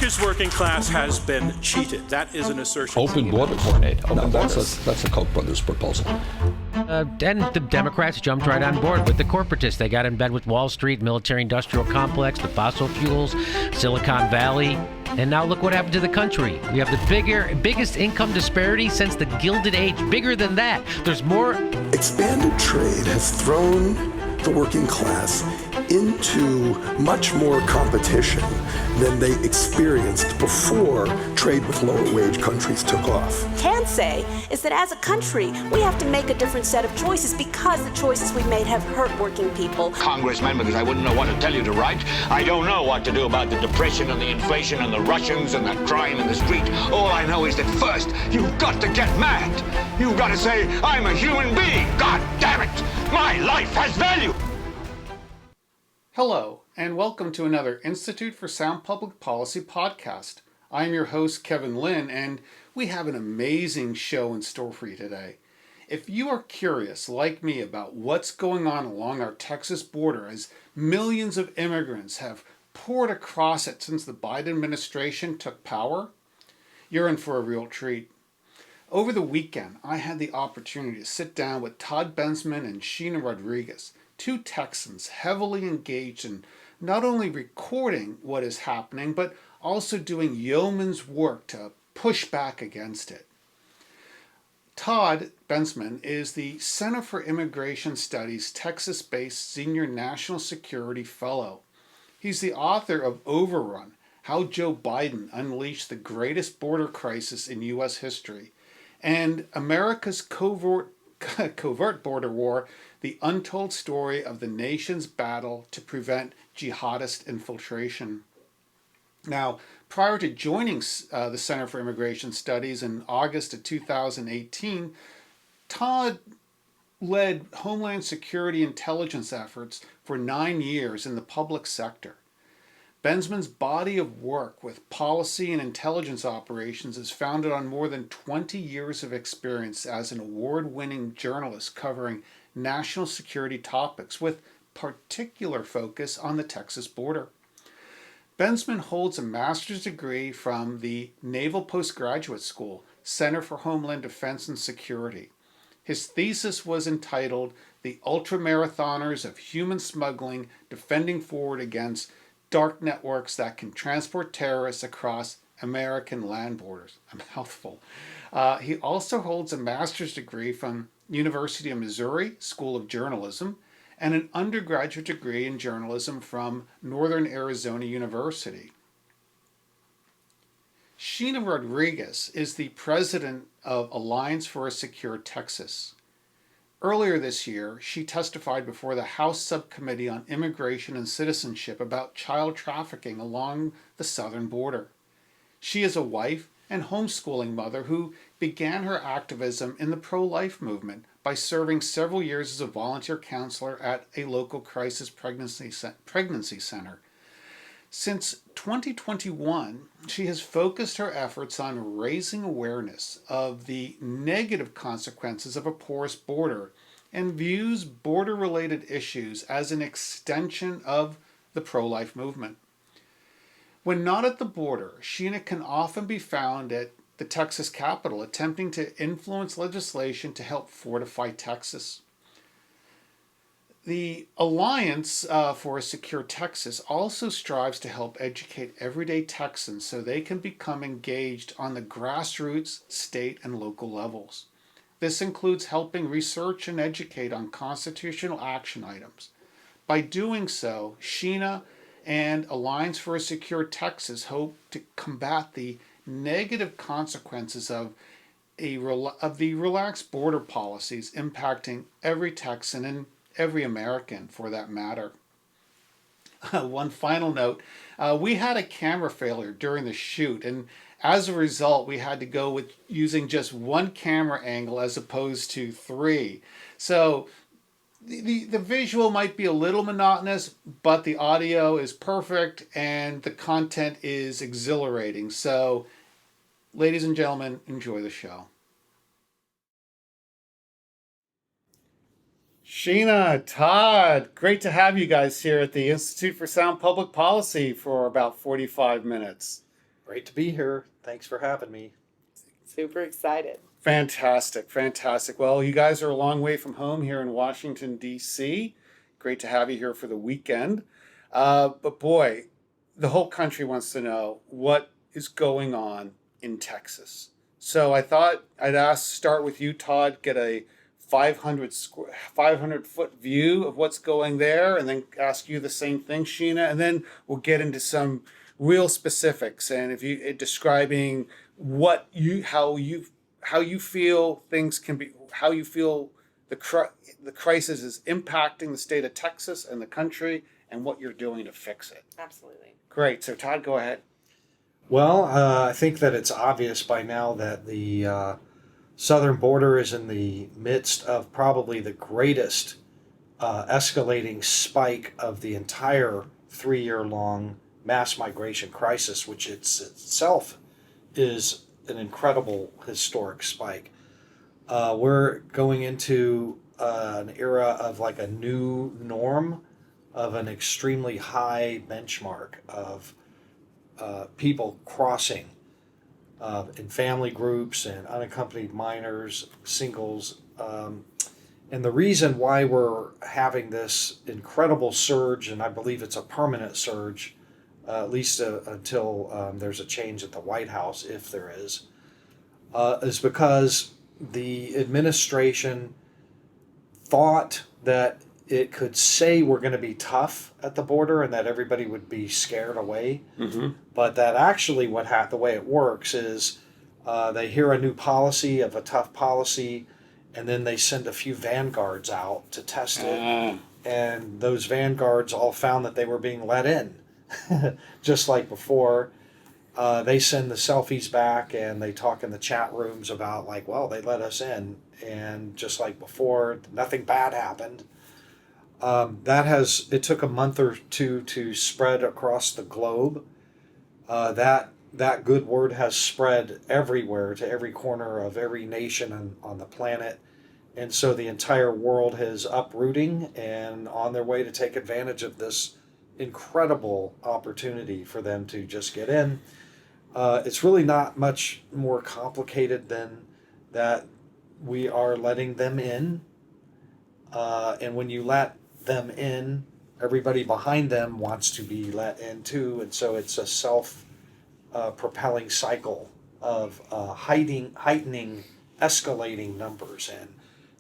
America's working class has been cheated. That is an assertion. Open borders. That's a Koch brothers proposal. And the Democrats jumped right on board with the corporatists. They got in bed with Wall Street, military-industrial complex, the fossil fuels, Silicon Valley. And now look what happened to the country. We have the biggest income disparity since the Gilded Age. Bigger than that. There's more. Expanded trade has thrown the working class into much more competition than they experienced before trade with lower wage countries took off. Can say is that as a country, we have to make a different set of choices because the choices we've made have hurt working people. Congressman, because I wouldn't know what to tell you to write. I don't know what to do about the depression and the inflation and the Russians and the crime in the street. All I know is that first, you've got to get mad. You've got to say, I'm a human being. God damn it. My life has value. Hello, and welcome to another Institute for Sound Public Policy podcast. I'm your host, Kevin Lynn, and we have an amazing show in store for you today. If you are curious, like me, about what's going on along our Texas border as millions of immigrants have poured across it since the Biden administration took power, you're in for a real treat. Over the weekend, I had the opportunity to sit down with Todd Bensman and Sheena Rodriguez, two Texans heavily engaged in not only recording what is happening, but also doing yeoman's work to push back against it. Todd Bensman is the Center for Immigration Studies Texas-based Senior National Security Fellow. He's the author of Overrun: How Joe Biden Unleashed the Greatest Border Crisis in U.S. History, and America's Covert Border War: The Untold Story of the Nation's Battle to Prevent Jihadist Infiltration. Now, prior to joining the Center for Immigration Studies in August of 2018, Todd led Homeland Security intelligence efforts for 9 years in the public sector. Bensman's body of work with policy and intelligence operations is founded on more than 20 years of experience as an award-winning journalist covering national security topics with particular focus on the Texas border. Bensman holds a master's degree from the Naval Postgraduate School, Center for Homeland Defense and Security. His thesis was entitled "The Ultramarathoners of Human Smuggling Defending Forward Against Dark Networks That Can Transport Terrorists Across American Land Borders." A mouthful. He also holds a master's degree from University of Missouri School of Journalism and an undergraduate degree in journalism from Northern Arizona University. Sheena Rodriguez is the president of Alliance for a Secure Texas. Earlier this year, she testified before the House Subcommittee on Immigration and Citizenship about child trafficking along the southern border. She is a wife and homeschooling mother who began her activism in the pro-life movement by serving several years as a volunteer counselor at a local crisis pregnancy center. Since 2021, she has focused her efforts on raising awareness of the negative consequences of a porous border and views border-related issues as an extension of the pro-life movement. When not at the border, Sheena can often be found at the Texas Capitol attempting to influence legislation to help fortify Texas. The Alliance for a Secure Texas also strives to help educate everyday Texans so they can become engaged on the grassroots, state, and local levels. This includes helping research and educate on constitutional action items. By doing so, Sheena and Alliance for a Secure Texas hope to combat the negative consequences of the relaxed border policies impacting every Texan and every American for that matter. One final note, we had a camera failure during the shoot, and as a result we had to go with using just one camera angle as opposed to three. So the visual might be a little monotonous, but the audio is perfect and the content is exhilarating. So, ladies and gentlemen, enjoy the show. Sheena, Todd, great to have you guys here at the Institute for Sound Public Policy for about 45 minutes. Great to be here. Thanks for having me. Super excited. Fantastic, fantastic. Well, you guys are a long way from home here in Washington, D.C. Great to have you here for the weekend. But boy, the whole country wants to know what is going on in Texas. So I thought I'd start with you, Todd, get a 500 foot view of what's going there, and then ask you the same thing, Sheena, and then we'll get into some real specifics and if you describing how you feel things can be, how you feel the crisis is impacting the state of Texas and the country, and what you're doing to fix it. Absolutely. Great. So Todd, go ahead. Well, I think that it's obvious by now that the southern border is in the midst of probably the greatest escalating spike of the entire 3-year-long mass migration crisis, which itself is an incredible historic spike. We're going into an era of like a new norm of an extremely high benchmark of people crossing in family groups and unaccompanied minors, singles. And the reason why we're having this incredible surge, and I believe it's a permanent surge, at least until there's a change at the White House, if there is because the administration thought that it could say we're going to be tough at the border and that everybody would be scared away. Mm-hmm. But that actually the way it works is they hear a new policy of a tough policy, and then they send a few vanguards out to test it. And those vanguards all found that they were being let in. Just like before, they send the selfies back and they talk in the chat rooms about like, well, they let us in. And just like before, nothing bad happened. It took a month or two to spread across the globe. That good word has spread everywhere to every corner of every nation on the planet. And so the entire world is uprooting and on their way to take advantage of this incredible opportunity for them to just get in. It's really not much more complicated than that. We are letting them in. And when you let them in, everybody behind them wants to be let in too. And so it's a self-propelling cycle of heightening, escalating numbers. And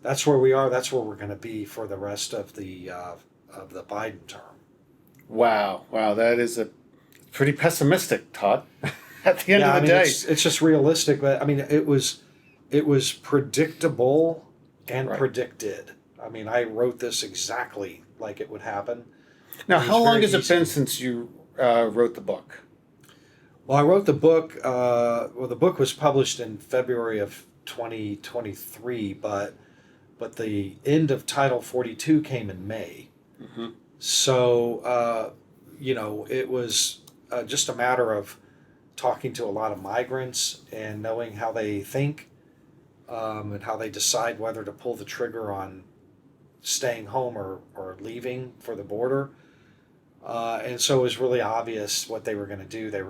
that's where we are. That's where we're going to be for the rest of the Biden term. Wow, that is a pretty pessimistic, Todd. At the end of the day, it's just realistic. But I mean, it was predictable and predicted. I mean, I wrote this exactly like it would happen. Now, how long has it been since you wrote the book? Well, I wrote the book. The book was published in February of 2023, but the end of Title 42 came in May. Mm-hmm. So, it was just a matter of talking to a lot of migrants and knowing how they think and how they decide whether to pull the trigger on staying home or leaving for the border. And so it was really obvious what they were going to do. They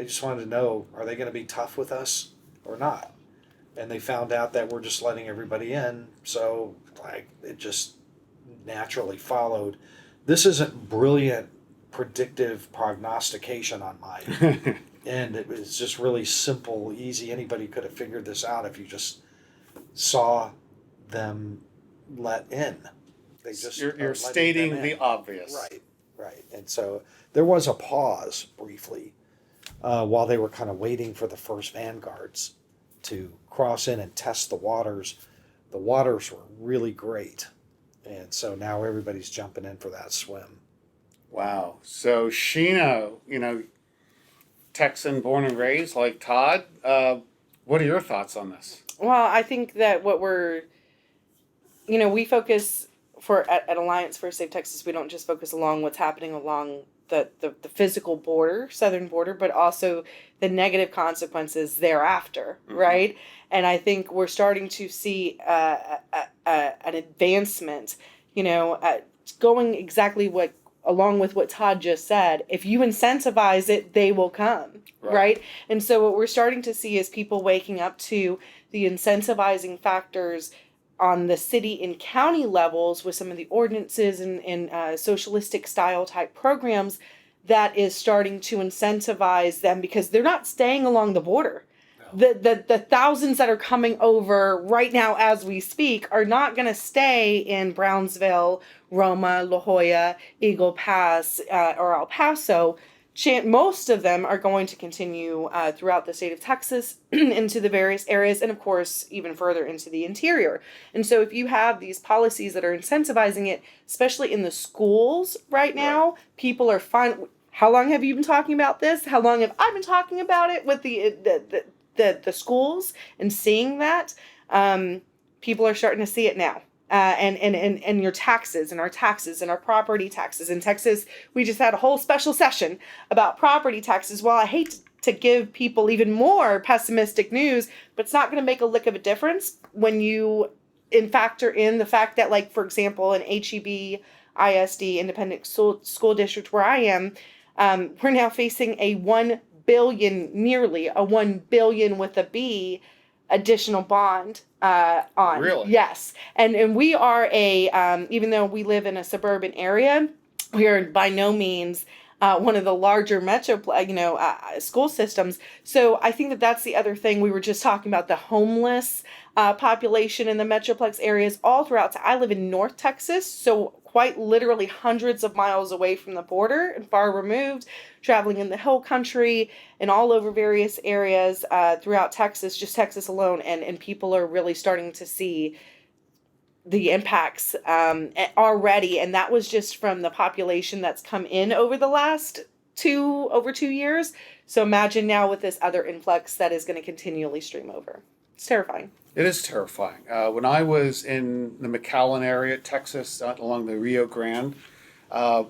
just wanted to know, are they going to be tough with us or not? And they found out that we're just letting everybody in. So it just naturally followed. This isn't brilliant predictive prognostication on my end. It was just really simple, easy. Anybody could have figured this out if you just saw them let in. They just you're stating the obvious. Right. And so there was a pause briefly while they were kind of waiting for the first vanguards to cross in and test the waters. The waters were really great. And so now everybody's jumping in for that swim. Wow. So Sheena, Texan born and raised like Todd, what are your thoughts on this? Well, I think that what we focus at Alliance for a Safe Texas, we don't just focus along what's happening along the physical border, southern border, but also the negative consequences thereafter, mm-hmm. right? And I think we're starting to see an advancement, going exactly what along with what Todd just said, if you incentivize it, they will come, right? And so what we're starting to see is people waking up to the incentivizing factors on the city and county levels with some of the ordinances and socialistic style type programs that is starting to incentivize them because they're not staying along the border. The thousands that are coming over right now as we speak are not going to stay in Brownsville, Roma, La Jolla, Eagle Pass, or El Paso. Most of them are going to continue throughout the state of Texas into the various areas and, of course, even further into the interior. And so if you have these policies that are incentivizing it, especially in the schools right now, people are fine. How long have you been talking about this? How long have I been talking about it with the schools and seeing that? People are starting to see it now. And your taxes and our property taxes. In Texas, we just had a whole special session about property taxes. Well, I hate to give people even more pessimistic news, but it's not going to make a lick of a difference when you factor in the fact that, like, for example, in HEB, ISD, Independent School District, where I am, we're now facing a nearly a 1 billion with a B additional bond on. Really? Yes. And we are even though we live in a suburban area, we are by no means one of the larger school systems. So I think that that's the other thing. We were just talking about the homeless population in the Metroplex areas all throughout. I live in North Texas, so quite literally hundreds of miles away from the border and far removed, traveling in the hill country and all over various areas throughout Texas, just Texas alone. And people are really starting to see the impacts already. And that was just from the population that's come in over the last over 2 years. So imagine now with this other influx that is going to continually stream over. It's terrifying. It is terrifying. When I was in the McAllen area, Texas, along the Rio Grande, I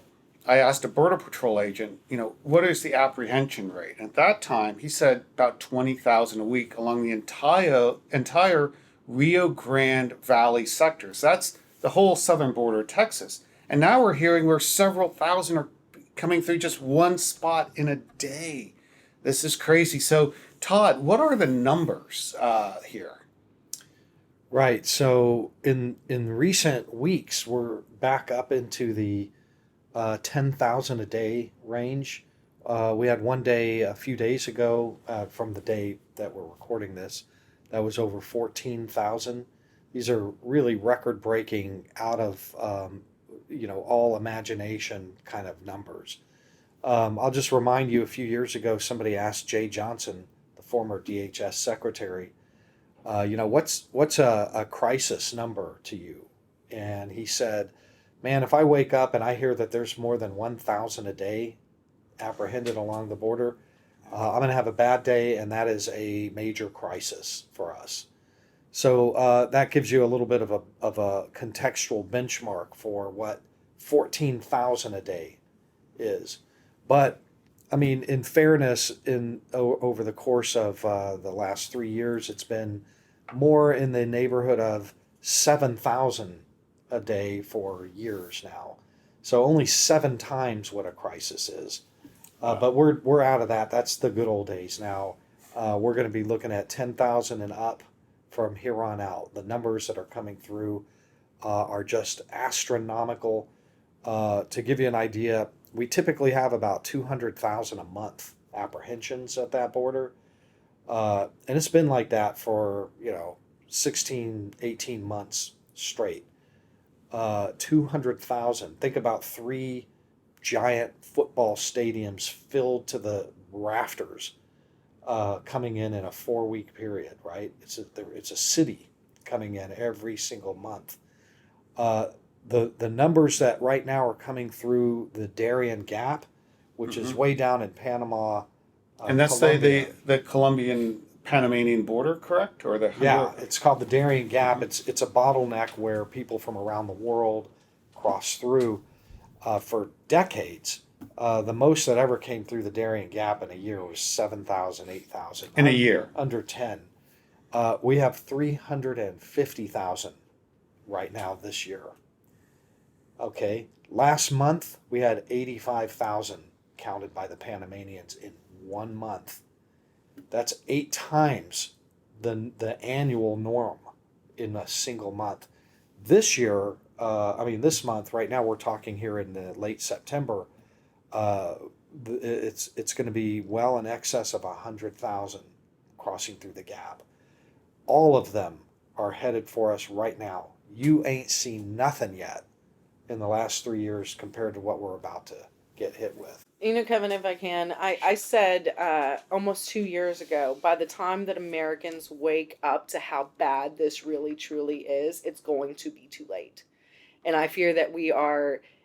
asked a Border Patrol agent, what is the apprehension rate? And at that time, he said about 20,000 a week along the entire Rio Grande Valley sectors. That's the whole southern border of Texas. And now we're hearing where several thousand are coming through just one spot in a day. This is crazy. So, Todd, what are the numbers here? Right. So in recent weeks, we're back up into the 10,000 a day range. We had one day a few days ago from the day that we're recording this that was over 14,000. These are really record-breaking, out of all imagination kind of numbers. I'll just remind you, a few years ago, somebody asked Jay Johnson, the former DHS secretary, what's a crisis number to you? And he said, man, if I wake up and I hear that there's more than 1,000 a day apprehended along the border, I'm going to have a bad day, and that is a major crisis for us. So that gives you a little bit of a contextual benchmark for what 14,000 a day is. But I mean, in fairness, over the course of the last 3 years, it's been more in the neighborhood of 7,000 a day for years now. So only 7 times what a crisis is. But we're out of that. That's the good old days now. We're going to be looking at 10,000 and up from here on out. The numbers that are coming through are just astronomical. To give you an idea, we typically have about 200,000 a month apprehensions at that border. And it's been like that for, 16, 18 months straight. 200,000. Think about 3 giant football stadiums filled to the rafters coming in a 4-week period, right? It's a city coming in every single month. The numbers that right now are coming through the Darien Gap, which is way down in Panama. And that's the Colombian Panamanian border, correct? Or it's called the Darien Gap. It's a bottleneck where people from around the world cross through for decades. The most that ever came through the Darien Gap in a year was 7,000, 8,000. In a year? Under 10. We have 350,000 right now this year. Okay, last month we had 85,000 counted by the Panamanians in 1 month. That's 8 times the annual norm in a single month. This year, this month, right now we're talking here in the late September, it's going to be well in excess of 100,000 crossing through the gap. All of them are headed for us right now. You ain't seen nothing yet in the last 3 years compared to what we're about to get hit with. You know, Kevin, if I can, I said almost 2 years ago, by the time that Americans wake up to how bad this really truly is, it's going to be too late. And I fear that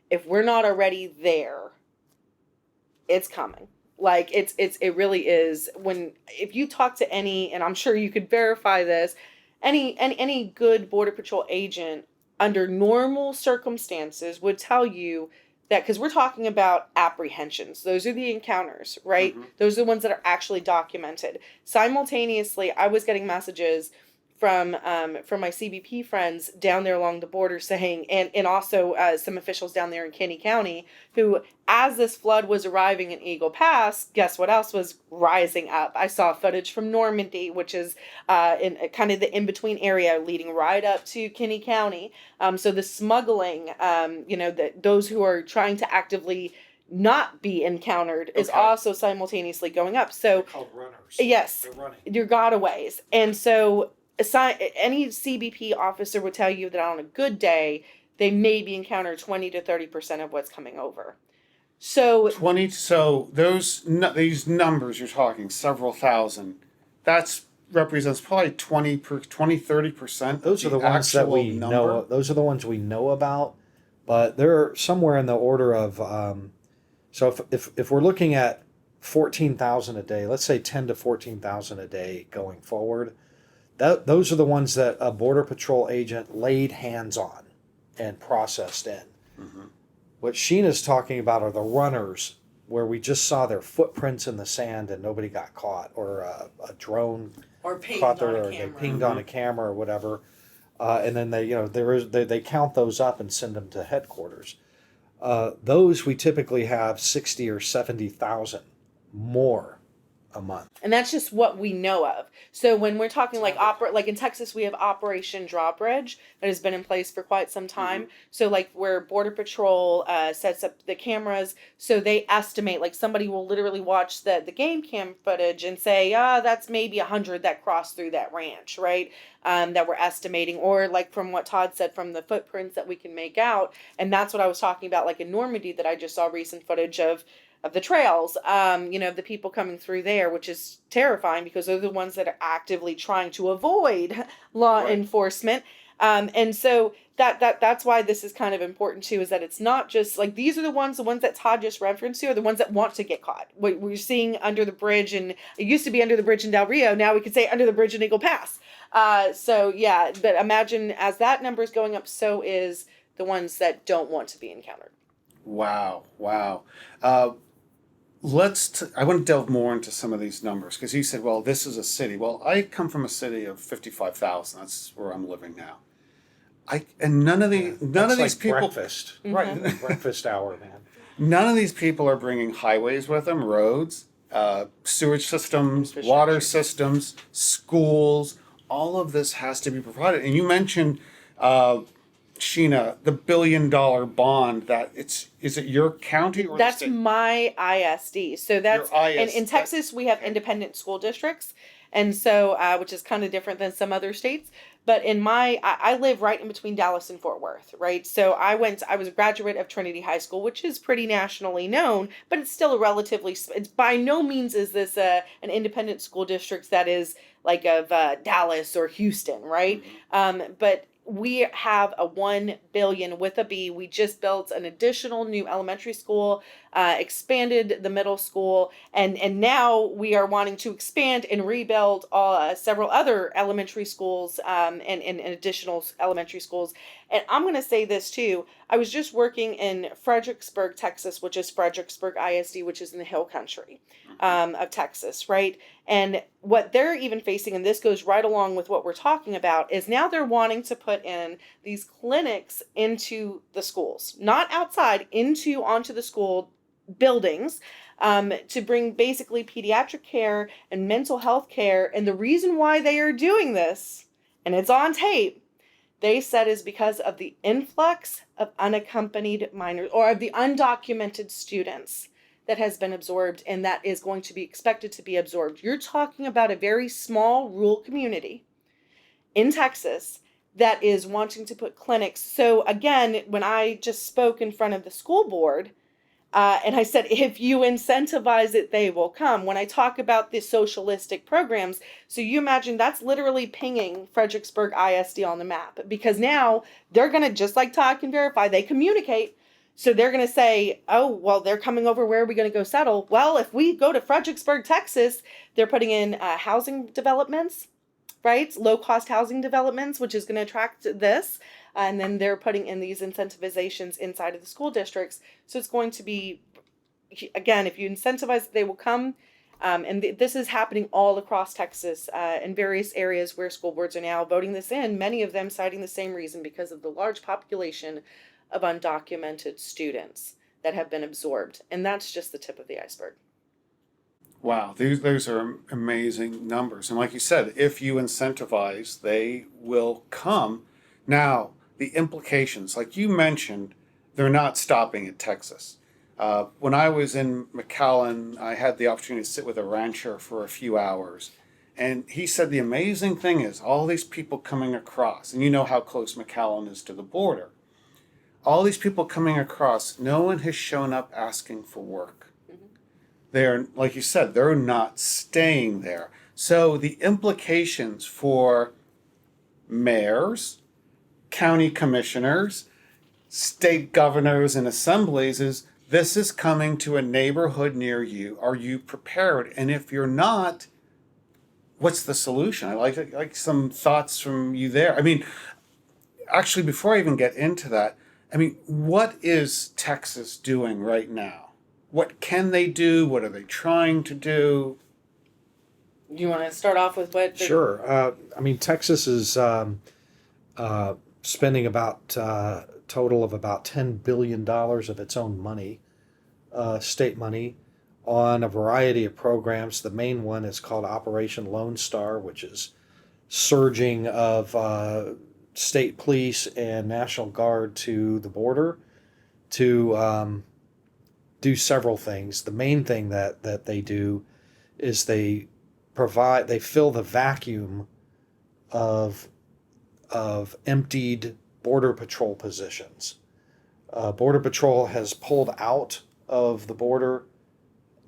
if we're not already there, it's coming. Like it really is. If you talk to any, and I'm sure you could verify this, any good Border Patrol agent under normal circumstances would tell you that, because we're talking about apprehensions. Those are the encounters, right? Mm-hmm. Those are the ones that are actually documented. Simultaneously, I was getting messages from my CBP friends down there along the border saying, and also some officials down there in Kinney County, who, as this flood was arriving in Eagle Pass, guess what else was rising up? I saw footage from Normandy, which is in kind of the in-between area leading right up to Kinney County. So the smuggling, those who are trying to actively not be encountered is also simultaneously going up. So they're called runners. Yes, they're running. Your gotaways. And so any CBP officer would tell you that on a good day, they maybe encounter 20 to 30% of what's coming over. So these numbers you're talking, several thousand, that represents probably 30%. Those are the ones that we know. Those are the ones we know about, but they're somewhere in the order of. So if we're looking at 14,000 a day, let's say 10 to 14,000 a day going forward. Those are the ones that a Border Patrol agent laid hands on and processed in. Mm-hmm. What Sheena's talking about are the runners, where we just saw their footprints in the sand and nobody got caught, or a drone caught them, or they pinged on a camera or whatever, and then they count those up and send them to headquarters. Those we typically have 60 or 70,000 more a month. And that's just what we know of. So when we're talking like in Texas, we have Operation Drawbridge that has been in place for quite some time. Mm-hmm. So like where Border Patrol sets up the cameras, so they estimate, like somebody will literally watch the game cam footage and say, that's maybe 100 that crossed through that ranch, right? That we're estimating, or like from what Todd said, from the footprints that we can make out. And that's what I was talking about, like in Normandy, that I just saw recent footage of the trails, the people coming through there, which is terrifying because they're the ones that are actively trying to avoid law enforcement. And so that's why this is kind of important too, is that it's not just like, these are the ones that Todd just referenced to are the ones that want to get caught. What we're seeing under the bridge, and it used to be under the bridge in Del Rio. Now we could say under the bridge in Eagle Pass. But imagine as that number is going up, so is the ones that don't want to be encountered. Wow. I want to delve more into some of these numbers, because you said, well, this is a city. Well, I come from a city of 55,000. That's where I'm living now. None of these people. Breakfast. Mm-hmm. Right. Breakfast hour, man. None of these people are bringing highways with them, roads, sewage systems, water systems, schools. All of this has to be provided. And you mentioned, Sheena, the $1 billion bond is it your county or that's my ISD? So that's in Texas we have independent school districts, and so which is kind of different than some other states. But I live right in between Dallas and Fort Worth, right? So I was a graduate of Trinity High School, which is pretty nationally known, but it's still it's by no means is this an independent school district that is like of Dallas or Houston, right? Mm-hmm. But we have a $1 billion with a B. We just built an additional new elementary school expanded the middle school, and now we are wanting to expand and rebuild several other elementary schools and additional elementary schools. And I'm going to say this too. I was just working in Fredericksburg, Texas, which is Fredericksburg ISD, which is in the hill country of Texas, right? And what they're even facing, and this goes right along with what we're talking about, is now they're wanting to put in these clinics into the schools, not outside, onto the school buildings, to bring basically pediatric care and mental health care. And the reason why they are doing this, and it's on tape, they said is because of the influx of unaccompanied minors, or of the undocumented students that has been absorbed, and that is going to be expected to be absorbed. You're talking about a very small rural community in Texas that is wanting to put clinics. So again, when I just spoke in front of the school board, and I said, if you incentivize it, they will come. When I talk about the socialistic programs, so you imagine that's literally pinging Fredericksburg ISD on the map, because now they're going to, just like Todd can verify, they communicate. So they're going to say, oh, well, they're coming over. Where are we going to go settle? Well, if we go to Fredericksburg, Texas, they're putting in housing developments, right? Low-cost housing developments, which is going to attract this. And then they're putting in these incentivizations inside of the school districts. So it's going to be, again, if you incentivize, they will come. And this is happening all across Texas in various areas where school boards are now voting this in, many of them citing the same reason, because of the large population of undocumented students that have been absorbed. And that's just the tip of the iceberg. Wow, those are amazing numbers. And like you said, if you incentivize, they will come. Now, the implications, like you mentioned, they're not stopping at Texas. When I was in McAllen, I had the opportunity to sit with a rancher for a few hours. And he said the amazing thing is all these people coming across, and you know how close McAllen is to the border. All these people coming across, no one has shown up asking for work. They're, like you said, they're not staying there. So the implications for mayors, county commissioners, state governors, and assemblies is this is coming to a neighborhood near you. Are you prepared? And if you're not, what's the solution? I like some thoughts from you there. I mean, actually, before I even get into that, I mean, what is Texas doing right now? What can they do? What are they trying to do? You want to start off with what? Sure. I mean, Texas is spending about total of about $10 billion of its own money, state money, on a variety of programs. The main one is called Operation Lone Star, which is surging of state police and National Guard to the border to do several things. The main thing that they do is they fill the vacuum of emptied Border Patrol positions. Border Patrol has pulled out of the border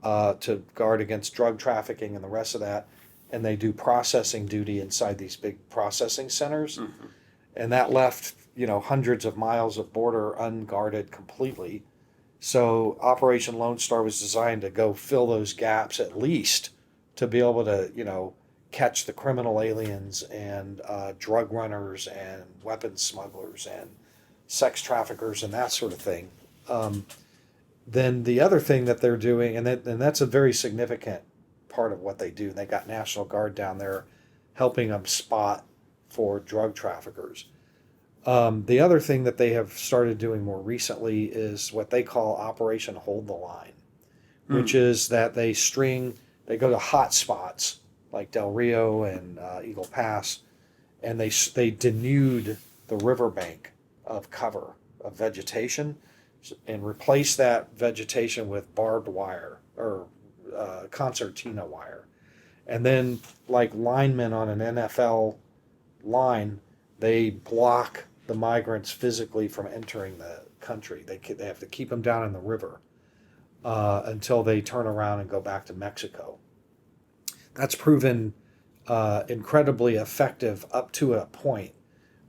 to guard against drug trafficking and the rest of that, and they do processing duty inside these big processing centers. Mm-hmm. And that left, hundreds of miles of border unguarded completely. So Operation Lone Star was designed to go fill those gaps, at least to be able to, catch the criminal aliens and drug runners and weapons smugglers and sex traffickers and that sort of thing. Then the other thing that they're doing, and that's a very significant part of what they do. They got National Guard down there helping them spot for drug traffickers. The other thing that they have started doing more recently is what they call Operation Hold the Line, which is that they go to hot spots like Del Rio and Eagle Pass, and they denude the riverbank of cover, of vegetation, and replace that vegetation with barbed wire or concertina wire. And then, like linemen on an NFL line, they block the migrants physically from entering the country. They have to keep them down in the river until they turn around and go back to Mexico. That's proven incredibly effective up to a point,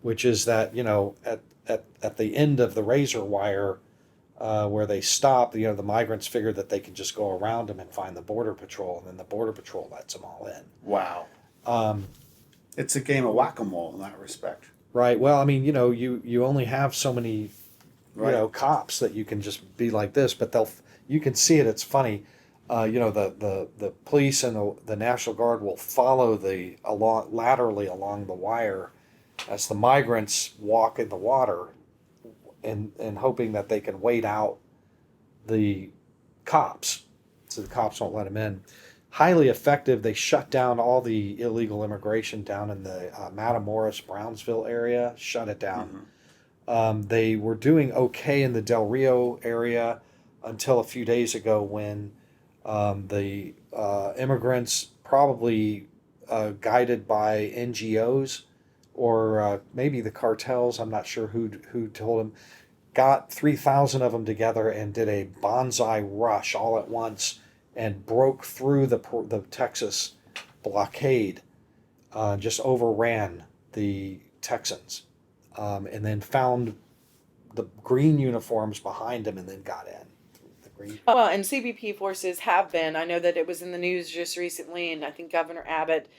which is that, at the end of the razor wire, where they stop. The migrants figure that they can just go around them and find the Border Patrol, and then the Border Patrol lets them all in. Wow. It's a game of whack-a-mole in that respect. Right. Well, I mean, you only have so many, Right. cops that you can just be like this, but you can see it. It's funny. The police and the National Guard will follow laterally along the wire as the migrants walk in the water, and hoping that they can wait out the cops, so the cops won't let them in. Highly effective. They shut down all the illegal immigration down in the Matamoros, Brownsville area. Shut it down. They were doing okay in the Del Rio area until a few days ago when the immigrants, probably guided by NGOs or maybe the cartels, I'm not sure who told them, got 3,000 of them together and did a bonsai rush all at once and broke through the Texas blockade, just overran the Texans, and then found the green uniforms behind them and then got in. Well, and CBP forces have been. I know that it was in the news just recently, and I think Governor Abbott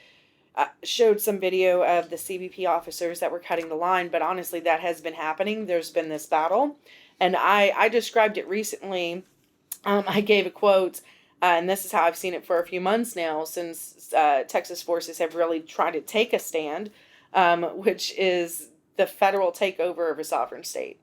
showed some video of the CBP officers that were cutting the line, but honestly, that has been happening. There's been this battle, and I described it recently. I gave a quote, and this is how I've seen it for a few months now, since Texas forces have really tried to take a stand, which is the federal takeover of a sovereign state.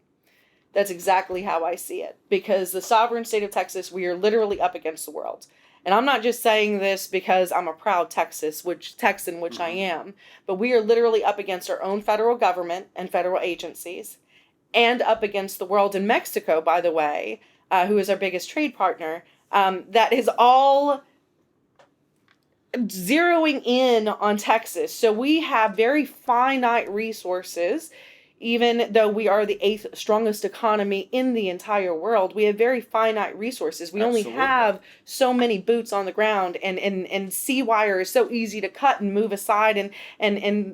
That's exactly how I see it. Because the sovereign state of Texas, we are literally up against the world. And I'm not just saying this because I'm a proud Texan, which I am, but we are literally up against our own federal government and federal agencies, and up against the world. In Mexico, by the way, who is our biggest trade partner, that is all zeroing in on Texas. So we have very finite resources. Even though we are the 8th strongest economy in the entire world, we have very finite resources. We only have so many boots on the ground, and sea wire is so easy to cut and move aside, and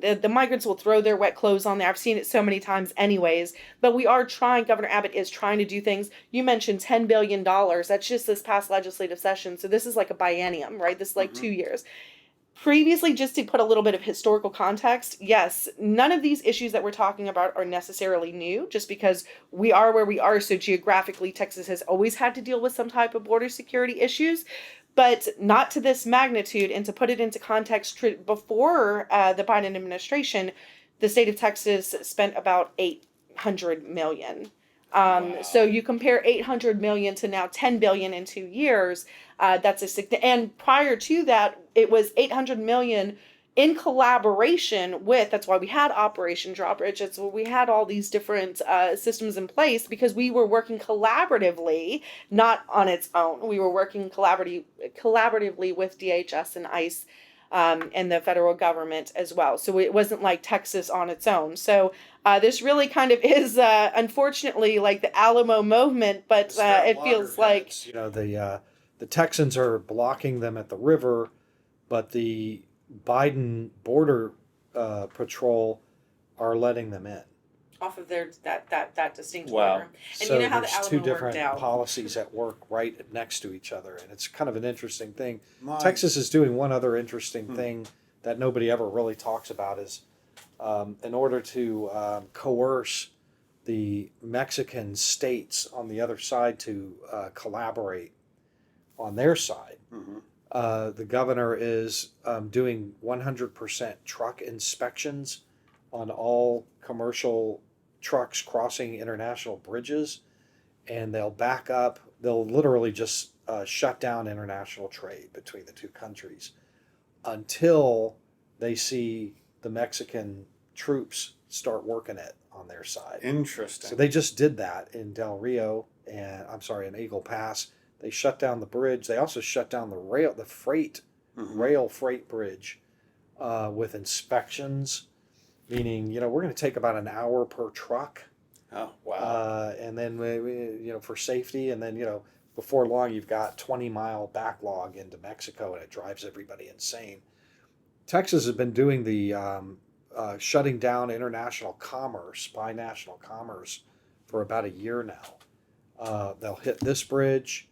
the migrants will throw their wet clothes on there. I've seen it so many times anyways, but we are trying. Governor Abbott is trying to do things. You mentioned $10 billion. That's just this past legislative session. So this is like a biennium, right? This is like 2 years. Previously, just to put a little bit of historical context, yes, none of these issues that we're talking about are necessarily new, just because we are where we are. So geographically, Texas has always had to deal with some type of border security issues, but not to this magnitude. And to put it into context, before the Biden administration, the state of Texas spent about $800 million. Wow. So you compare 800 million to now 10 billion in 2 years. That's and prior to that, it was 800 million in collaboration with. That's why we had Operation Drawbridge. That's why we had all these different systems in place, because we were working collaboratively, not on its own. We were working collaboratively with DHS and ICE. And the federal government as well. So it wasn't like Texas on its own. So this really kind of is, unfortunately, like the Alamo movement, but it feels like... The Texans are blocking them at the river, but the Biden Border Patrol are letting them in. Off of their that distinct border. And so you know how the there's Alamo two worked different out. policies at work right next to each other, and it's kind of an interesting thing. Texas is doing one other interesting thing that nobody ever really talks about is in order to coerce the Mexican states on the other side to collaborate on their side. The governor is doing 100% truck inspections on all commercial trucks crossing international bridges, and they'll back up. They'll literally just shut down international trade between the two countries until they see the Mexican troops start working it on their side. Interesting. So they just did that in Del Rio, in Eagle Pass. They shut down the bridge. They also shut down the rail freight bridge with inspections. Meaning, we're going to take about an hour per truck. Oh, wow. And then, for safety. And then, before long, you've got 20-mile backlog into Mexico, and it drives everybody insane. Texas has been doing the shutting down international commerce, binational commerce, for about a year now. they'll hit this bridge,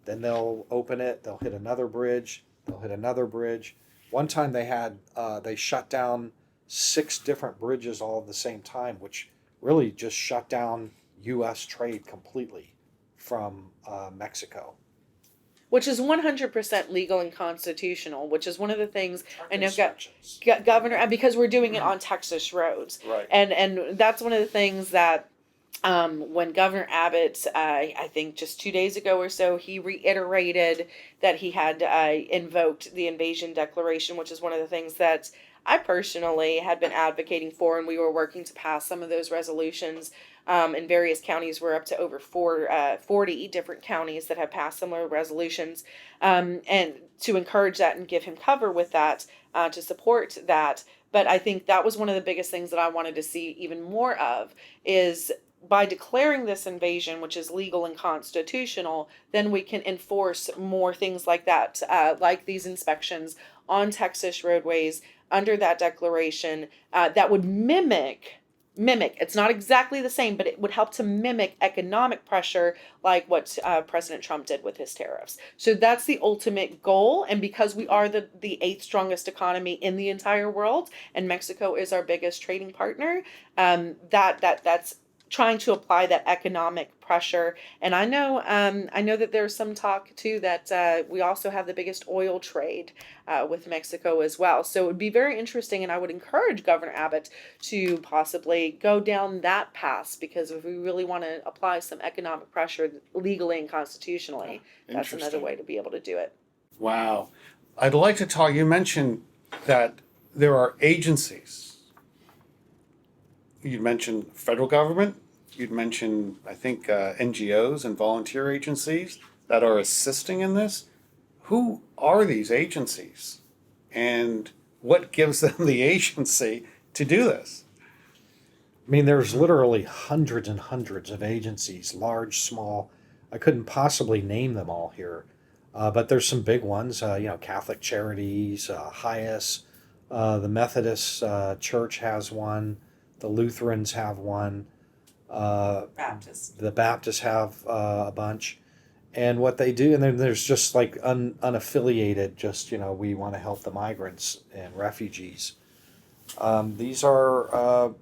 then they'll open it, they'll hit another bridge, they'll hit another bridge. One time they shut down 6 different bridges all at the same time, which really just shut down U.S. trade completely from Mexico. Which is 100% legal and constitutional, which is one of the things I know Inspections. Governor, because we're doing it on Texas roads. Right. And that's one of the things that when Governor Abbott, I think just 2 days ago or so, he reiterated that he had invoked the Invasion Declaration, which is one of the things that I personally had been advocating for, and we were working to pass some of those resolutions in various counties. We're up to over 40 different counties that have passed similar resolutions, and to encourage that and give him cover with that, to support that. But I think that was one of the biggest things that I wanted to see even more of, is by declaring this invasion, which is legal and constitutional, then we can enforce more things like that, like these inspections on Texas roadways under that declaration, that would mimic, it's not exactly the same, but it would help to mimic economic pressure like what President Trump did with his tariffs. So that's the ultimate goal. And because we are the 8th strongest economy in the entire world, and Mexico is our biggest trading partner, that's trying to apply that economic pressure. And I know that there's some talk too that we also have the biggest oil trade with Mexico as well. So it would be very interesting, and I would encourage Governor Abbott to possibly go down that path, because if we really want to apply some economic pressure legally and constitutionally, that's another way to be able to do it. Wow. I'd like to talk, you mentioned that there are agencies. You mentioned federal government. You'd mentioned, I think, NGOs and volunteer agencies that are assisting in this. Who are these agencies? And what gives them the agency to do this? I mean, there's literally hundreds and hundreds of agencies, large, small. I couldn't possibly name them all here, but there's some big ones. Catholic Charities, HIAS, the Methodist Church has one, the Lutherans have one, the Baptists have a bunch. And what they do, and then there's just like unaffiliated, just, we want to help the migrants and refugees. These are,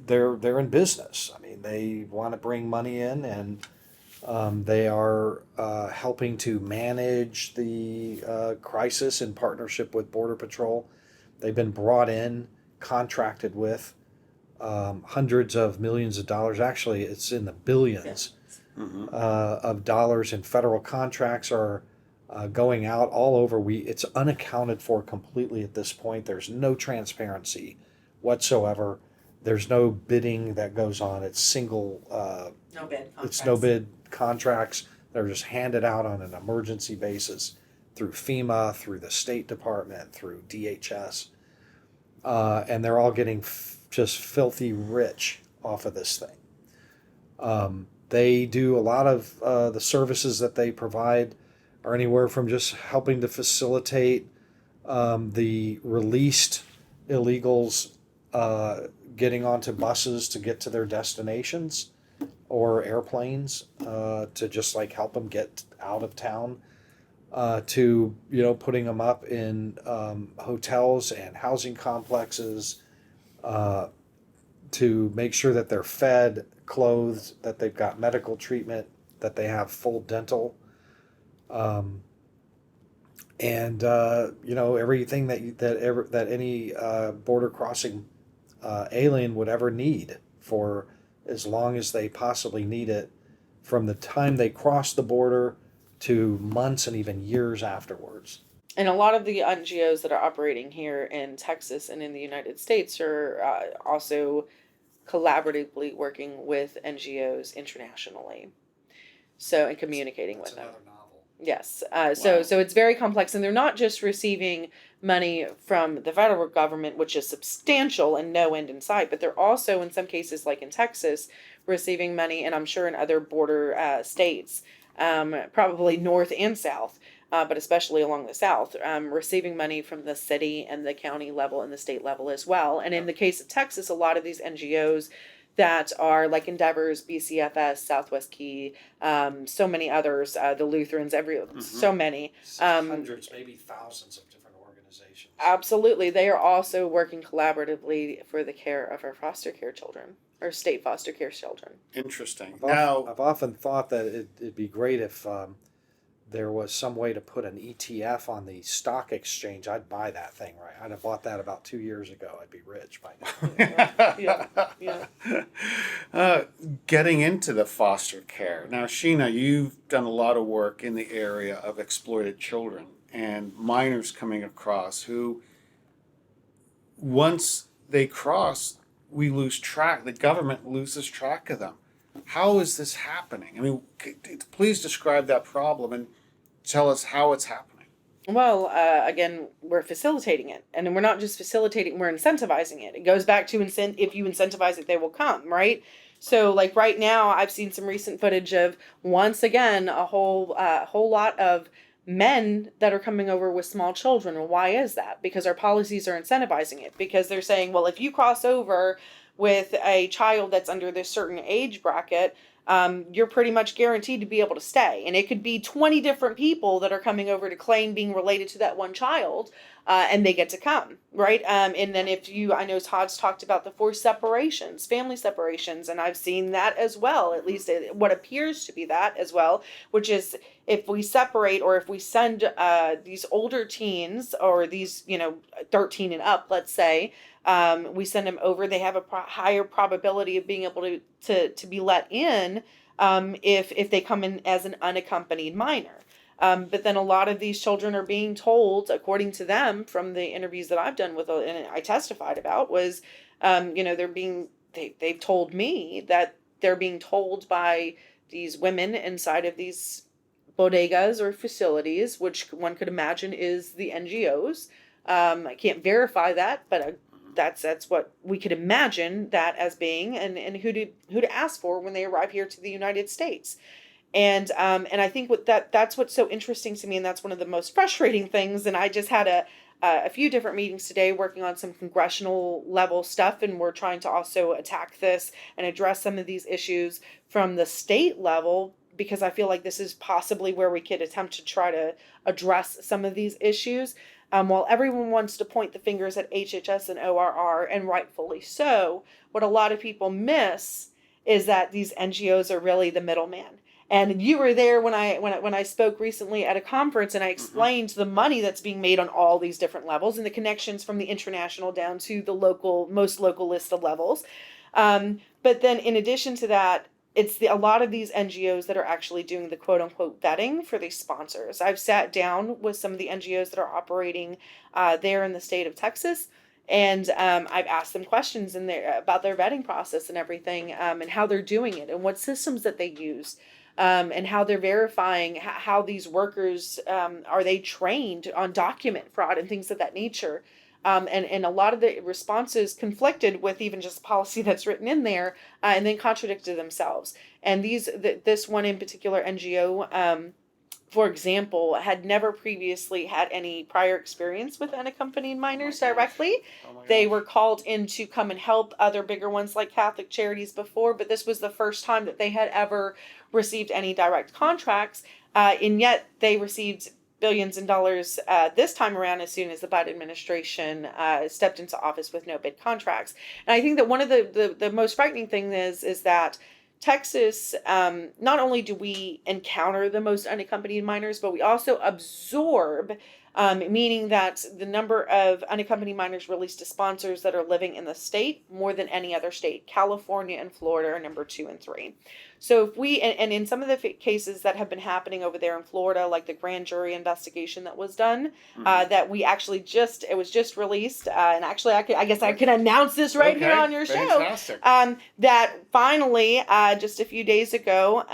they're in business. I mean, they want to bring money in, and they are helping to manage the crisis in partnership with Border Patrol. They've been brought in, contracted with, hundreds of millions of dollars. Actually, it's in the billions of dollars in federal contracts are going out all over. It's unaccounted for completely at this point. There's no transparency whatsoever. There's no bidding that goes on. It's single. No bid contracts. It's no bid contracts. They're just handed out on an emergency basis through FEMA, through the State Department, through DHS, and they're all getting just filthy rich off of this thing. They do a lot of the services that they provide are anywhere from just helping to facilitate the released illegals getting onto buses to get to their destinations, or airplanes to just like help them get out of town, to putting them up in hotels and housing complexes, to make sure that they're fed, clothed, that they've got medical treatment, that they have full dental, and everything that any border crossing alien would ever need, for as long as they possibly need it, from the time they cross the border to months and even years afterwards. And a lot of the NGOs that are operating here in Texas and in the United States are also collaboratively working with NGOs internationally, and communicating with them. Yes. So it's very complex, and they're not just receiving money from the federal government, which is substantial and no end in sight, but they're also, in some cases, like in Texas, receiving money, and I'm sure in other border states, probably north and south, but especially along the south, receiving money from the city and the county level and the state level as well. And in the case of Texas, a lot of these NGOs, that are like Endeavors, BCFS, Southwest Key, so many others, the Lutherans, so many. Hundreds, maybe thousands of different organizations. Absolutely. They are also working collaboratively for the care of our foster care children, or state foster care children. Interesting. I've often thought that it'd be great if there was some way to put an ETF on the stock exchange. I'd buy that thing, right? I'd have bought that about 2 years ago. I'd be rich by now. Getting into the foster care. Now, Sheena, you've done a lot of work in the area of exploited children and minors coming across who, once they cross, we lose track. The government loses track of them. How is this happening? I mean, please describe that problem and tell us how it's happening. Well, again, we're facilitating it. And we're not just facilitating, we're incentivizing it. It goes back to if you incentivize it, they will come, right? So, like right now, I've seen some recent footage of, once again, a whole lot of men that are coming over with small children. And why is that? Because our policies are incentivizing it. Because they're saying, well, if you cross over with a child that's under this certain age bracket, you're pretty much guaranteed to be able to stay. And it could be 20 different people that are coming over to claim being related to that one child, and they get to come, right? And then I know Todd's talked about the forced separations, family separations, and I've seen that as well, at least what appears to be that as well, which is if we separate, or if we send these older teens, or these, 13 and up, let's say, we send them over, they have a higher probability of being able to be let in if they come in as an unaccompanied minor. But then a lot of these children are being told, according to them, from the interviews that I've done and I testified about, was, they've told me that they're being told by these women inside of these bodegas or facilities, which one could imagine is the NGOs. I can't verify that, but that's what we could imagine that as being, and who to ask for when they arrive here to the United States. And I think that's what's so interesting to me, and that's one of the most frustrating things. And I just had a few different meetings today working on some congressional level stuff, and we're trying to also attack this and address some of these issues from the state level, because I feel like this is possibly where we could attempt to try to address some of these issues. While everyone wants to point the fingers at HHS and ORR, and rightfully so, what a lot of people miss is that these NGOs are really the middleman. And you were there when I spoke recently at a conference, and I explained the money that's being made on all these different levels, and the connections from the international down to the most local list of levels. But then in addition to that, it's a lot of these NGOs that are actually doing the quote unquote vetting for these sponsors. I've sat down with some of the NGOs that are operating there in the state of Texas, and I've asked them questions about their vetting process and everything, and how they're doing it, and what systems that they use, and how they're verifying how these workers, are they trained on document fraud and things of that nature. And a lot of the responses conflicted with even just policy that's written in there, and then contradicted themselves. And this one in particular NGO, for example, had never previously had any prior experience with unaccompanied minors directly. They were called in to come and help other bigger ones like Catholic Charities before, but this was the first time that they had ever received any direct contracts, and yet they received billions in dollars this time around, as soon as the Biden administration stepped into office with no bid contracts. And I think that one of the most frightening things is that Texas, not only do we encounter the most unaccompanied minors, but we also absorb, meaning that the number of unaccompanied minors released to sponsors that are living in the state more than any other state. California and Florida are number 2 and 3. So if we, and in some of the cases that have been happening over there in Florida, like the grand jury investigation that was done, that we actually it was just released, and actually I guess I could announce this right here on your fantastic. show, that finally, just a few days ago,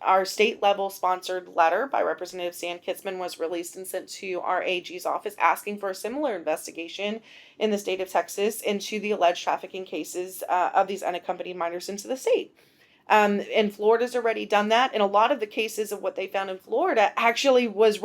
our state level sponsored letter by Representative Stan Kitzman was released and sent to our AG's office, asking for a similar investigation in the state of Texas into the alleged trafficking cases of these unaccompanied minors into the state. And Florida's already done that. And a lot of the cases of what they found in Florida actually was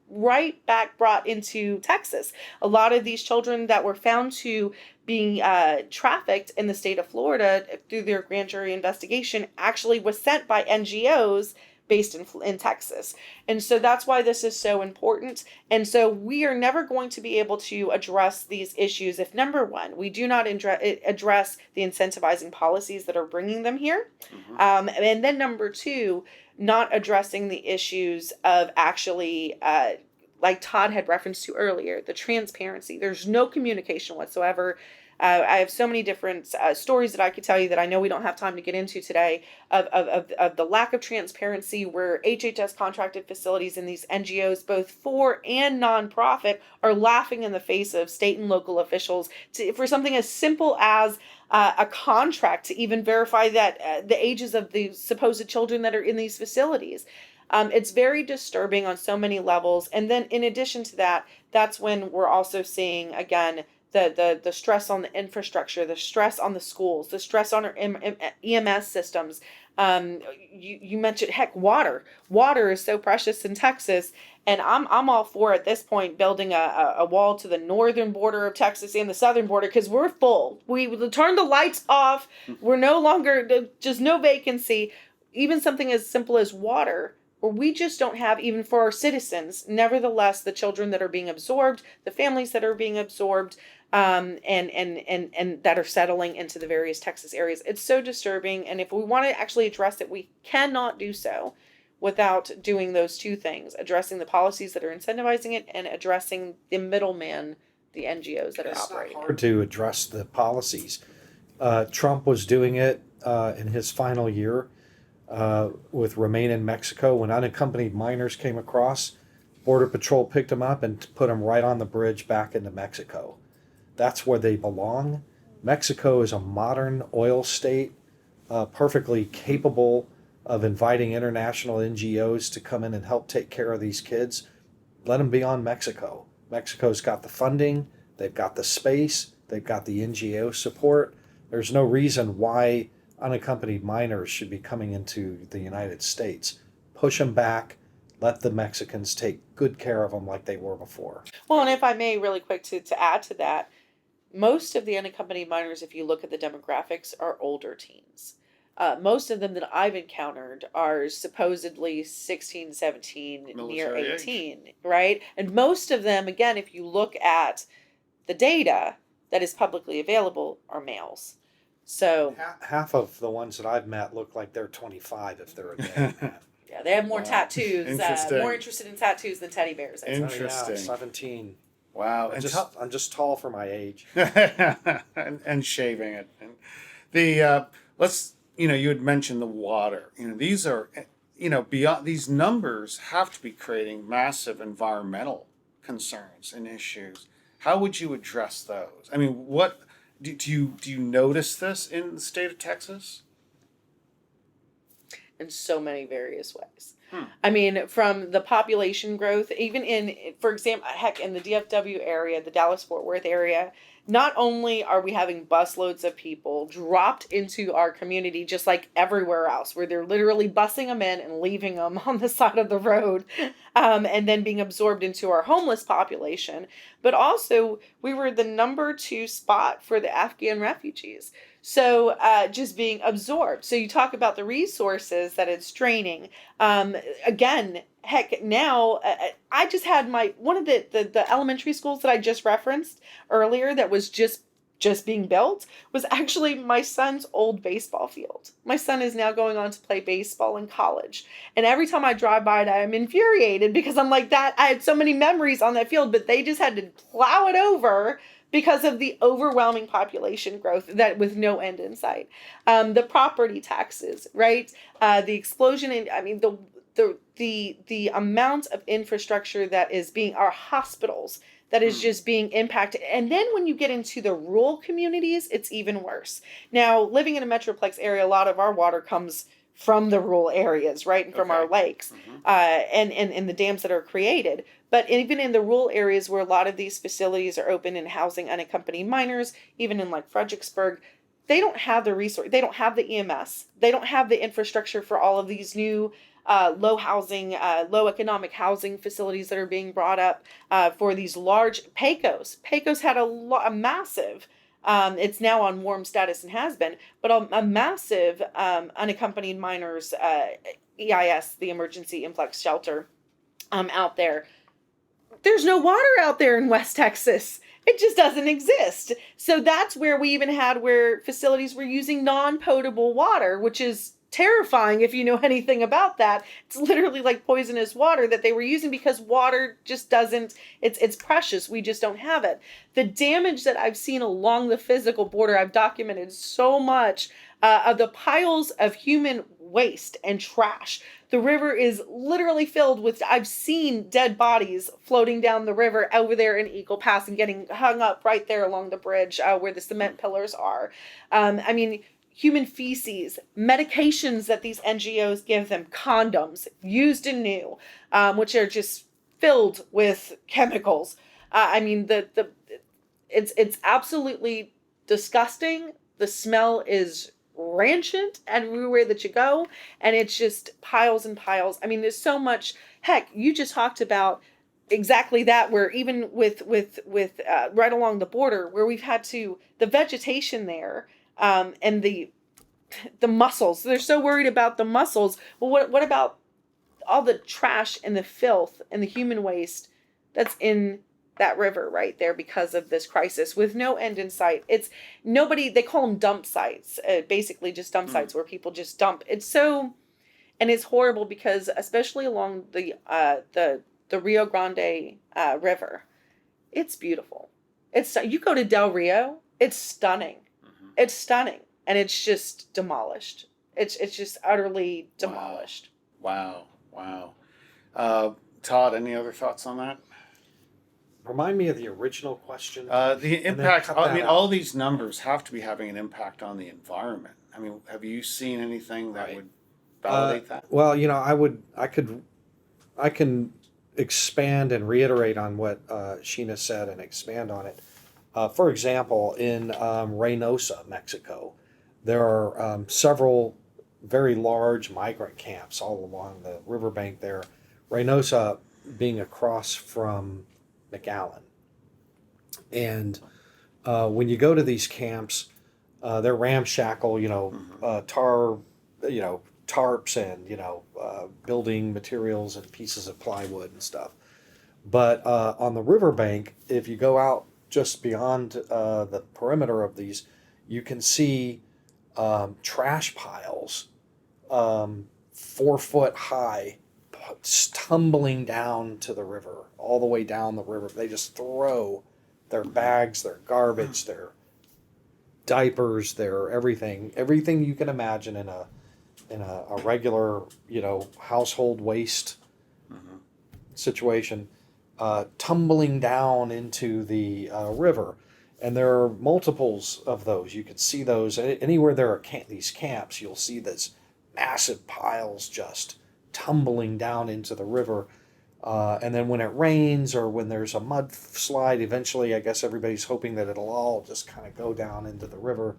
right back brought into Texas. A lot of these children that were found to being trafficked in the state of Florida through their grand jury investigation actually was sent by NGOs based in Texas. And so that's why this is so important. And so we are never going to be able to address these issues if, number one, we do not address the incentivizing policies that are bringing them here. And then number two, not addressing the issues of actually, like Todd had referenced to earlier, the transparency. There's no communication whatsoever. I have so many different stories that I could tell you that I know we don't have time to get into today of the lack of transparency where HHS contracted facilities and these NGOs, both for and nonprofit, are laughing in the face of state and local officials for something as simple as a contract to even verify that the ages of the supposed children that are in these facilities. It's very disturbing on so many levels. And then in addition to that, that's when we're also seeing, again, the stress on the infrastructure, the stress on the schools, the stress on our EMS systems. You mentioned, heck, water. Water is so precious in Texas. And I'm all for, at this point, building a wall to the northern border of Texas and the southern border, because we're full. We turn the lights off. We're no longer, just no vacancy. Even something as simple as water, where we just don't have, even for our citizens, nevertheless, the children that are being absorbed, the families that are being absorbed, and that are settling into the various Texas areas. It's so disturbing. And if we want to actually address it, we cannot do so without doing those two things, addressing the policies that are incentivizing it and addressing the middleman, the NGOs that are operating. It's hard to address the policies. Trump was doing it in his final year with Remain in Mexico. When unaccompanied minors came across, Border Patrol picked them up and put them right on the bridge back into Mexico. That's where they belong. Mexico is a modern oil state, perfectly capable of inviting international NGOs to come in and help take care of these kids. Let them be on Mexico. Mexico's got the funding, they've got the space, they've got the NGO support. There's no reason why unaccompanied minors should be coming into the United States. Push them back. Let the Mexicans take good care of them like they were before. Well, and if I may, really quick to add to that, most of the unaccompanied minors, if you look at the demographics, are older teens. Most of them that I've encountered are supposedly 16, 17, near 18, right? And most of them, again, if you look at the data that is publicly available, are males. So half of the ones that I've met look like they're 25 if they're a man. yeah, they have more tattoos, Interesting. more interested in tattoos than teddy bears. Interesting. 17. Wow. I'm just tall for my age. and shaving it. And the you had mentioned the water. These are beyond, these numbers have to be creating massive environmental concerns and issues. How would you address those? I mean, what do you notice this in the state of Texas? In so many various ways. I mean, from the population growth, even in, for example, heck, in the DFW area, the Dallas-Fort Worth area, not only are we having busloads of people dropped into our community, just like everywhere else, where they're literally busing them in and leaving them on the side of the road, and then being absorbed into our homeless population, but also we were the number 2 spot for the Afghan refugees. So just being absorbed. So you talk about the resources that it's draining. Again, heck, now I just had one of the elementary schools that I just referenced earlier that was just being built was actually my son's old baseball field. My son is now going on to play baseball in college. And every time I drive by it, I'm infuriated because I'm like, that I had so many memories on that field, but they just had to plow it over because of the overwhelming population growth that with no end in sight. The property taxes, right? The explosion in, I mean, the amount of infrastructure that is being, our hospitals, that is just being impacted. And then when you get into the rural communities, it's even worse. Now, living in a metroplex area, a lot of our water comes from the rural areas, right? And from our lakes, and the dams that are created. But even in the rural areas where a lot of these facilities are open and housing unaccompanied minors, even in like Fredericksburg, they don't have the resource. They don't have the EMS. They don't have the infrastructure for all of these new low economic housing facilities that are being brought up for these large Pecos. Pecos had a massive, it's now on warm status and has been, but a massive unaccompanied minors EIS, the Emergency Influx Shelter, out there. There's no water out there in West Texas. It just doesn't exist. So that's where we even had where facilities were using non-potable water, which is terrifying if you know anything about that. It's literally like poisonous water that they were using because water just doesn't, it's precious. We just don't have it. The damage that I've seen along the physical border, I've documented so much of the piles of human waste and trash. The river is literally filled with, I've seen dead bodies floating down the river over there in Eagle Pass and getting hung up right there along the bridge where the cement pillars are. I mean, human feces, medications that these NGOs give them, condoms, used and new, which are just filled with chemicals. I mean, it's absolutely disgusting. The smell is rancid everywhere that you go, and it's just piles and piles. I mean, there's so much. Heck, you just talked about exactly that, where even with right along the border, where we've had to the vegetation there, and the mussels. They're so worried about the mussels. Well, what about all the trash and the filth and the human waste that's in that river right there because of this crisis with no end in sight? It's nobody, they call them dump sites, basically just dump sites where people just dump. It's so, and it's horrible because especially along the Rio Grande River, it's beautiful. You go to Del Rio, it's stunning. It's stunning, and it's just demolished. It's just utterly demolished. Wow. Todd, any other thoughts on that? Remind me of the original question. The impact, I mean, all these numbers have to be having an impact on the environment. I mean, have you seen anything that would validate that? Well, you know, I can expand and reiterate on what Sheena said and expand on it. For example, in Reynosa, Mexico, there are several very large migrant camps all along the riverbank there. Reynosa being across from McAllen. And when you go to these camps, they're ramshackle, tarps and, building materials and pieces of plywood and stuff. But on the riverbank, if you go out just beyond the perimeter of these, you can see trash piles, 4 foot high, tumbling down to the river, all the way down the river. They just throw their bags, their garbage, their diapers, their everything you can imagine in a regular, household waste situation, tumbling down into the river. And there are multiples of those. You can see those anywhere there are these camps. You'll see this massive piles just tumbling down into the river. And then when it rains or when there's a mudslide, eventually I guess everybody's hoping that it'll all just kind of go down into the river.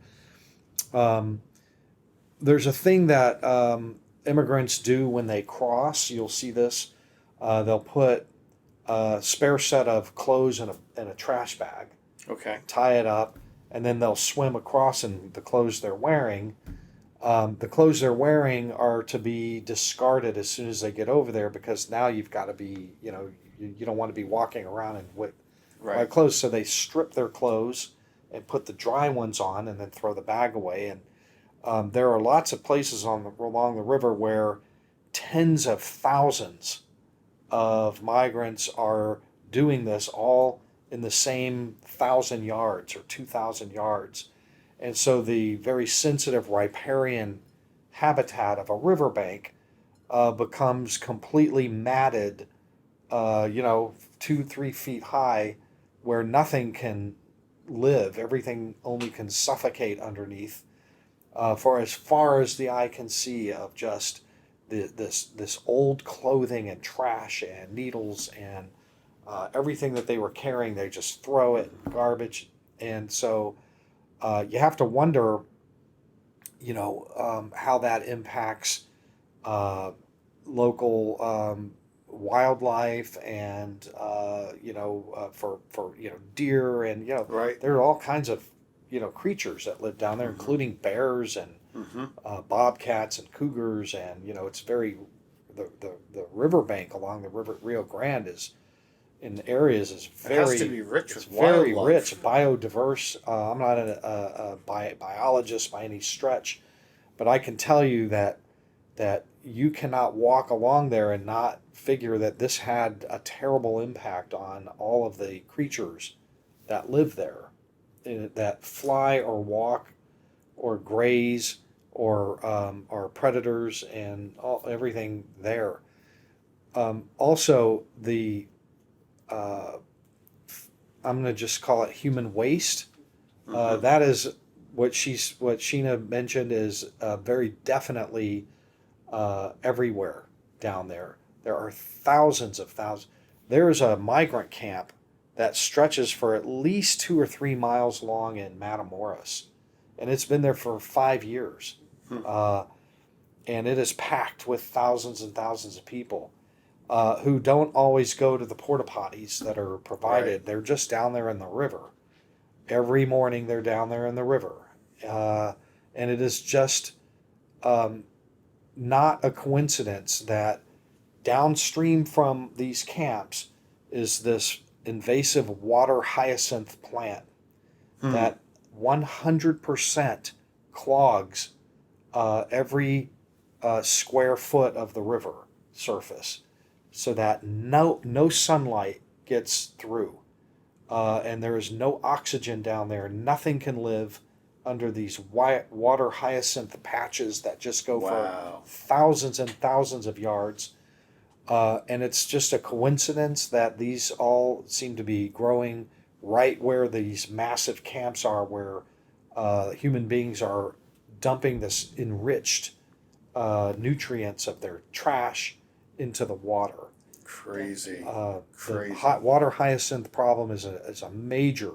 There's a thing that immigrants do when they cross. You'll see this. They'll put a spare set of clothes in a trash bag. Okay. Tie it up, and then they'll swim across in the clothes they're wearing. The clothes they're wearing are to be discarded as soon as they get over there, because now you've got to be, you don't want to be walking around in wet clothes. So they strip their clothes and put the dry ones on and then throw the bag away. And there are lots of places along the river where tens of thousands of migrants are doing this all in the same 1,000 yards or 2,000 yards. And so the very sensitive riparian habitat of a riverbank becomes completely matted, 2-3 feet high, where nothing can live. Everything only can suffocate underneath, for as far as the eye can see, of just this old clothing and trash and needles and everything that they were carrying. They just throw it in garbage. And so you have to wonder, how that impacts local wildlife and for deer and Right. there are all kinds of creatures that live down there, including bears and bobcats and cougars, and it's very the riverbank along the river Rio Grande is in areas is very It has to be rich with very wildlife. rich, biodiverse. I'm not a biologist by any stretch, but I can tell you that you cannot walk along there and not figure that this had a terrible impact on all of the creatures that live there, that fly or walk or graze or are predators and everything there. Also, I'm going to just call it human waste. That is what Sheena mentioned is very definitely everywhere down there. There are thousands of thousands. There's a migrant camp that stretches for at least 2 or 3 miles long in Matamoros, and it's been there for 5 years. And it is packed with thousands and thousands of people who don't always go to the porta potties that are provided. Right. They're just down there in the river. Every morning they're down there in the river. And it is just not a coincidence that downstream from these camps is this invasive water hyacinth plant that 100% clogs every square foot of the river surface so that no sunlight gets through. And there is no oxygen down there. Nothing can live under these water hyacinth patches that just go Wow. for thousands and thousands of yards. And it's just a coincidence that these all seem to be growing right where these massive camps are, where human beings are dumping this enriched nutrients of their trash into the water. Crazy. The hot water hyacinth problem is a major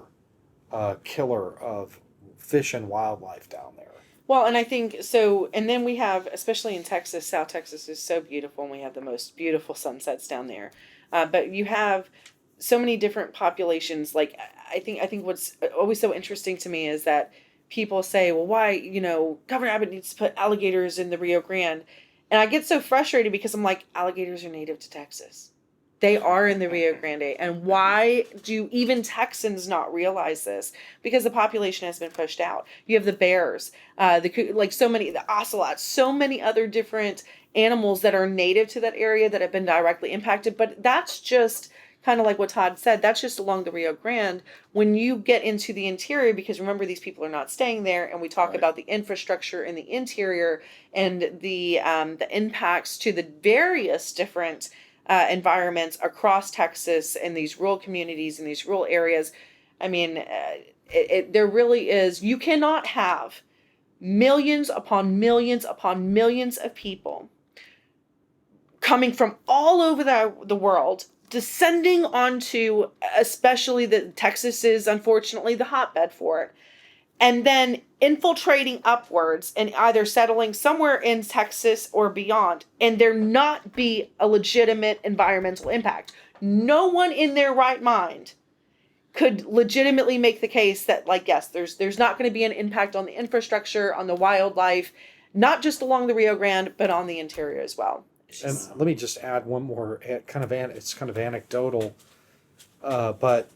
killer of fish and wildlife down there. Well, and I think so, and then we have, especially in Texas, South Texas is so beautiful, and we have the most beautiful sunsets down there. But you have so many different populations. Like I think what's always so interesting to me is that people say, well, why, Governor Abbott needs to put alligators in the Rio Grande. And I get so frustrated because I'm like, alligators are native to Texas. They are in the Rio Grande. And why do even Texans not realize this? Because the population has been pushed out. You have the bears, the ocelots, so many other different animals that are native to that area that have been directly impacted. But that's just kind of like what Todd said, that's just along the Rio Grande. When you get into the interior, because remember, these people are not staying there, and we talk about the infrastructure in the interior and the impacts to the various different environments across Texas and these rural communities and these rural areas. I mean, there really is, you cannot have millions upon millions upon millions of people coming from all over the world, descending onto, especially Texas is unfortunately the hotbed for it, and then infiltrating upwards and either settling somewhere in Texas or beyond, and there not be a legitimate environmental impact. No one in their right mind could legitimately make the case that, like, yes, there's not going to be an impact on the infrastructure, on the wildlife, not just along the Rio Grande, but on the interior as well. And let me just add one more it's kind of anecdotal, but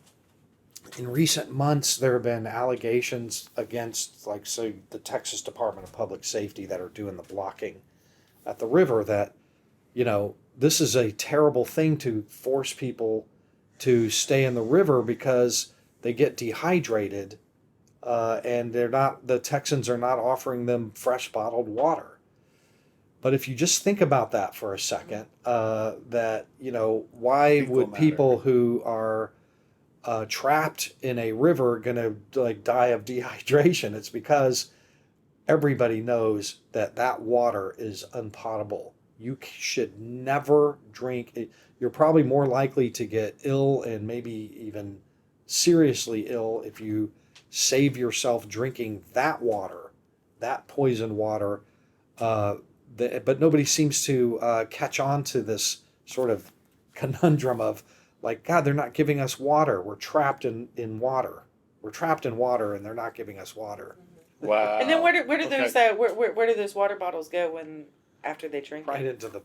in recent months there have been allegations against, like, say, the Texas Department of Public Safety that are doing the blocking at the river, that this is a terrible thing to force people to stay in the river because they get dehydrated, and the Texans are not offering them fresh bottled water. But if you just think about that for a second, that, why would people who are trapped in a river going to die of dehydration? It's because everybody knows that water is unpotable. You should never drink it. You're probably more likely to get ill and maybe even seriously ill if you save yourself drinking that water, that poison water, but nobody seems to catch on to this sort of conundrum of like, God, they're not giving us water. We're trapped in water. We're trapped in water, and they're not giving us water. Wow. And then where do Okay. those where do those water bottles go when after they drink Right it? into the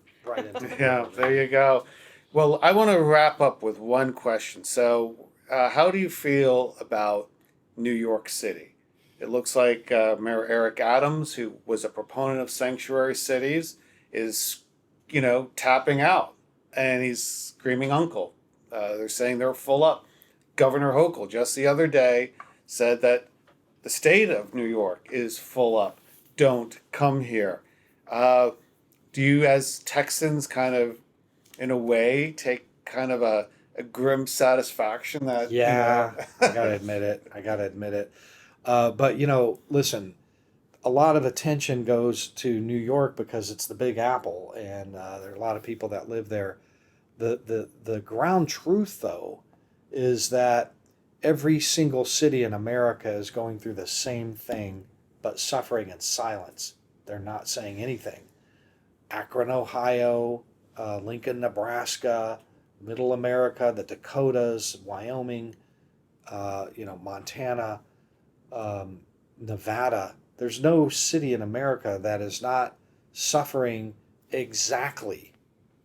Yeah, there you go. Well, I want to wrap up with one question. So, how do you feel about New York City? It looks like Mayor Eric Adams, who was a proponent of sanctuary cities, is, tapping out, and he's screaming uncle. They're saying they're full up. Governor Hochul just the other day said that the state of New York is full up. Don't come here. Do you, as Texans, kind of, in a way, take kind of a grim satisfaction that, Yeah, I gotta admit it. But listen, a lot of attention goes to New York because it's the Big Apple, and there are a lot of people that live there. The ground truth, though, is that every single city in America is going through the same thing, but suffering in silence. They're not saying anything. Akron, Ohio, Lincoln, Nebraska, Middle America, the Dakotas, Wyoming, Montana, Nevada. There's no city in America that is not suffering exactly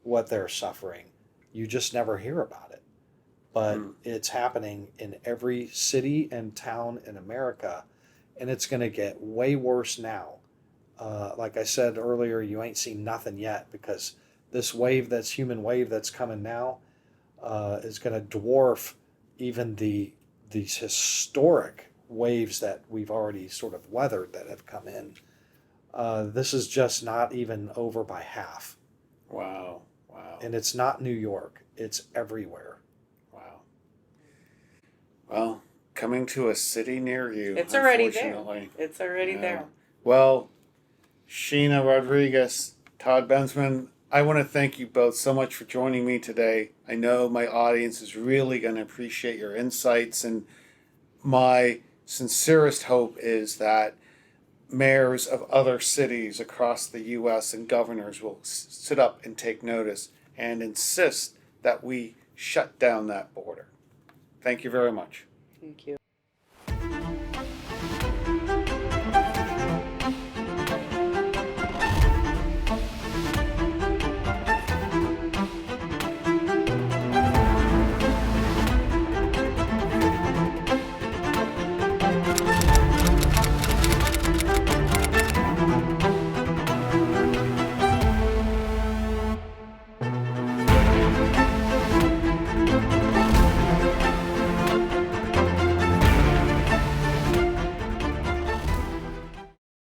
what they're suffering. You just never hear about it. But it's happening in every city and town in America, and it's going to get way worse now. Like I said earlier, you ain't seen nothing yet, because this human wave that's coming now, is going to dwarf even these historic waves that we've already sort of weathered that have come in. This is just not even over by half. Wow. And it's not New York. It's everywhere. Wow. Well, coming to a city near you. It's already there. Unfortunately. It's already there. Well, Sheena Rodriguez, Todd Bensman, I want to thank you both so much for joining me today. I know my audience is really going to appreciate your insights, and my sincerest hope is that mayors of other cities across the U.S. and governors will sit up and take notice and insist that we shut down that border. Thank you very much. Thank you.